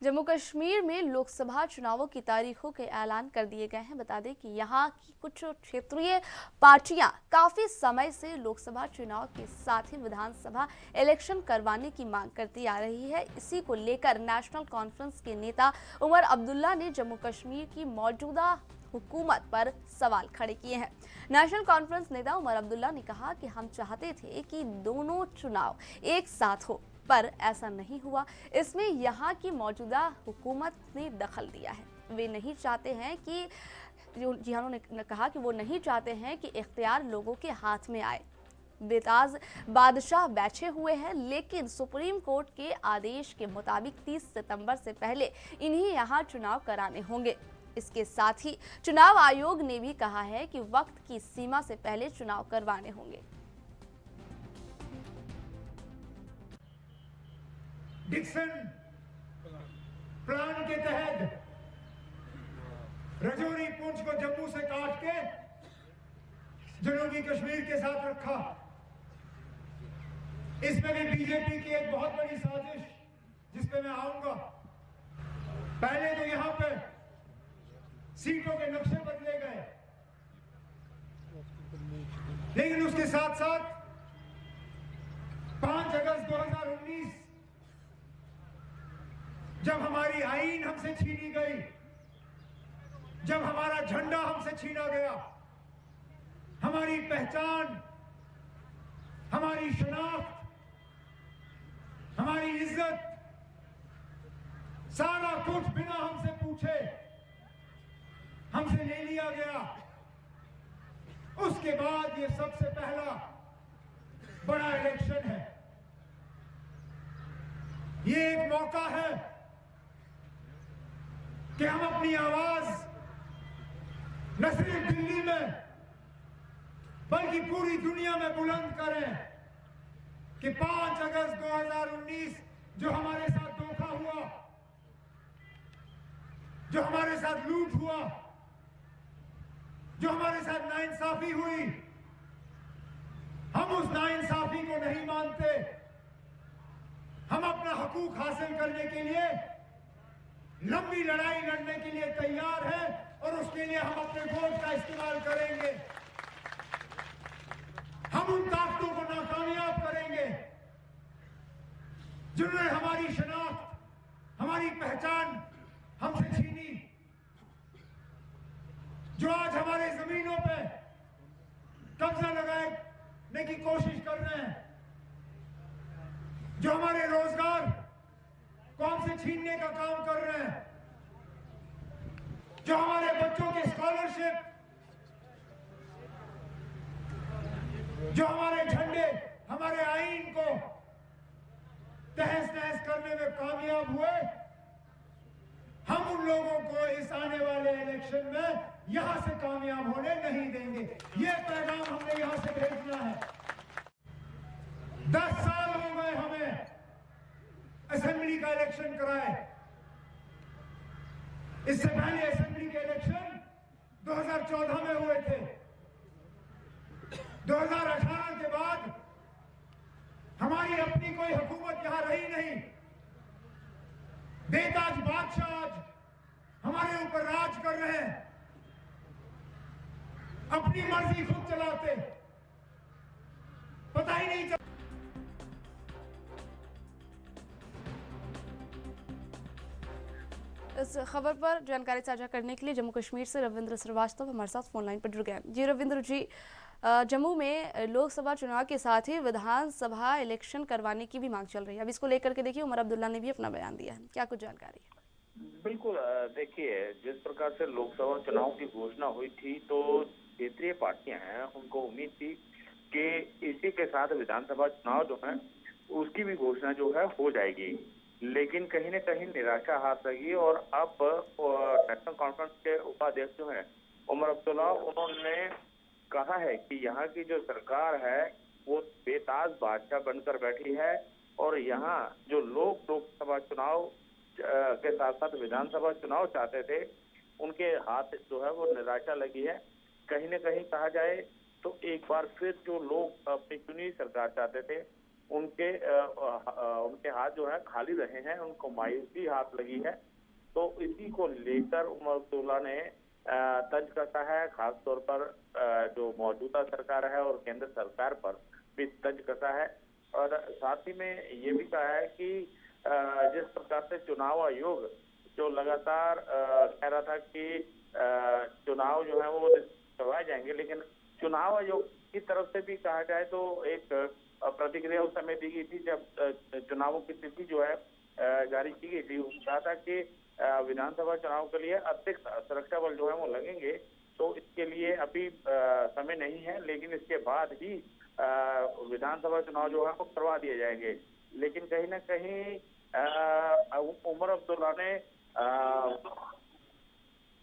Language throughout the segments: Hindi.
जम्मू कश्मीर में लोकसभा चुनावों की तारीखों के ऐलान कर दिए गए हैं। बता दें कि यहाँ की कुछ क्षेत्रीय पार्टियां काफी समय से लोकसभा चुनाव के साथ ही विधानसभा इलेक्शन करवाने की मांग करती आ रही है। इसी को लेकर नेशनल कॉन्फ्रेंस के नेता उमर अब्दुल्ला ने जम्मू कश्मीर की मौजूदा हुकूमत पर सवाल खड़े किए हैं। नेशनल कॉन्फ्रेंस नेता उमर अब्दुल्ला ने कहा कि हम चाहते थे कि दोनों चुनाव एक साथ हो, पर ऐसा नहीं हुआ। इसमें यहाँ की मौजूदा हुकूमत ने दखल दिया है। वे नहीं चाहते हैं कि जिन्होंने कहा कि वो नहीं चाहते हैं कि इख्तियार लोगों के हाथ में आए। बेताज बादशाह बैठे हुए हैं, लेकिन सुप्रीम कोर्ट के आदेश के मुताबिक 30 सितंबर से पहले इन्हीं यहाँ चुनाव कराने होंगे। इसके साथ ही चुनाव आयोग ने भी कहा है कि वक्त की सीमा से पहले चुनाव करवाने होंगे। डिक्सन प्लान के तहत रजौरी पुंछ को जम्मू से काट के जनूबी कश्मीर के साथ रखा। इसमें भी बीजेपी की एक बहुत बड़ी साजिश, जिस पे मैं आऊंगा। पहले तो यहां पे सीटों के नक्शे बदले गए, लेकिन उसके साथ साथ 5 अगस्त 2019 जब हमारी आईन हमसे छीनी गई, जब हमारा झंडा हमसे छीना गया, हमारी पहचान, हमारी शनाख्त, हमारी इज्जत, सारा कुछ बिना हमसे पूछे हमसे ले लिया गया। उसके बाद ये सबसे पहला बड़ा इलेक्शन है। ये एक मौका है कि हम अपनी आवाज न सिर्फ दिल्ली में बल्कि पूरी दुनिया में बुलंद करें कि 5 अगस्त 2019 जो हमारे साथ धोखा हुआ, जो हमारे साथ लूट हुआ, जो हमारे साथ नाइंसाफी हुई, हम उस नाइंसाफी को नहीं मानते। हम अपना हकूक हासिल करने के लिए लंबी लड़ाई लड़ने के लिए तैयार हैं और उसके लिए हम अपने वोट का इस्तेमाल करेंगे। हम उन ताकतों को नाकामयाब करेंगे जिन्होंने हमारी शनाख्त, हमारी पहचान हमसे छीनी, जो आज हमारे जमीनों पे कब्जा लगाने की कोशिश कर रहे हैं, जो हमारे रोजगार कौन से छीनने का काम कर रहे हैं, जो हमारे बच्चों की स्कॉलरशिप, जो हमारे झंडे, हमारे आईन को तहस नहस करने में कामयाब हुए, हम उन लोगों को इस आने वाले इलेक्शन में यहां से कामयाब होने नहीं देंगे। ये पैगाम हमने यहां से भेजना है। 10 साल हो गए हमें असेंबली का इलेक्शन कराए। इससे पहले असेंबली के इलेक्शन 2014 में हुए थे। 2018 के बाद हमारी अपनी कोई हुकूमत यहां रही नहीं। बेताज बादशाह आज हमारे ऊपर राज कर रहे हैं, अपनी मर्जी खुद चलाते, पता ही नहीं चलता। इस खबर पर जानकारी साझा करने के लिए जम्मू कश्मीर से रविंद्र श्रीवास्तव हमारे साथ फोन लाइन पर जुड़ गए। जी रविंद्र जी, जम्मू में लोकसभा चुनाव के साथ ही विधानसभा इलेक्शन करवाने की भी मांग चल रही है। अब इसको लेकर के देखिए उमर अब्दुल्ला ने भी अपना बयान दिया है, क्या कुछ जानकारी है? बिल्कुल, देखिए, जिस प्रकार से लोकसभा चुनाव की घोषणा हुई थी तो क्षेत्रीय पार्टियां हैं, उनको उम्मीद थी कि इसी के साथ विधानसभा चुनाव जो है उसकी भी घोषणा जो है हो जाएगी, लेकिन कहीं न कहीं निराशा हाथ लगी। और अब नेशनल कॉन्फ्रेंस के उपाध्यक्ष जो है उमर अब्दुल्ला, उन्होंने कहा है कि यहाँ की जो सरकार है वो बेताज बादशाह बनकर बैठी है और यहाँ जो लोग लोकसभा चुनाव के साथ साथ विधानसभा चुनाव चाहते थे, उनके हाथ जो है वो निराशा लगी है। कहीं न कहीं कहा जाए तो एक बार फिर जो लोग अपनी चुनी सरकार चाहते थे उनके हाथ जो है खाली रहे हैं, उनको मायूसी हाथ लगी है। तो इसी को लेकर उमर अब्दुल्ला ने तंज कसा है, खासतौर पर जो मौजूदा सरकार है और केंद्र सरकार पर भी तंज कसा है। और साथ ही में ये भी कहा है कि जिस प्रकार से चुनाव आयोग जो लगातार कह रहा था कि चुनाव जो है वो करवाए जाएंगे, लेकिन चुनाव आयोग की तरफ से भी कहा जाए तो एक प्रतिक्रिया उस समय दी गई थी जब चुनावों की तिथि जो है जारी की गई थी। कहा था कि विधानसभा चुनाव के लिए अतिरिक्त सुरक्षा बल जो है वो लगेंगे, तो इसके लिए अभी समय नहीं है, लेकिन इसके बाद ही विधानसभा चुनाव जो है वो करवा दिए जाएंगे। लेकिन कहीं ना कहीं उमर अब्दुल्ला ने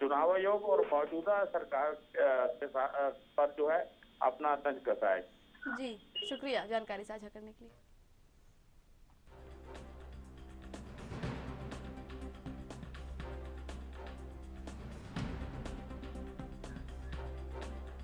चुनाव आयोग और मौजूदा सरकार के पर जो है अपना तंज कसा है। जी, शुक्रिया जानकारी साझा करने के लिए।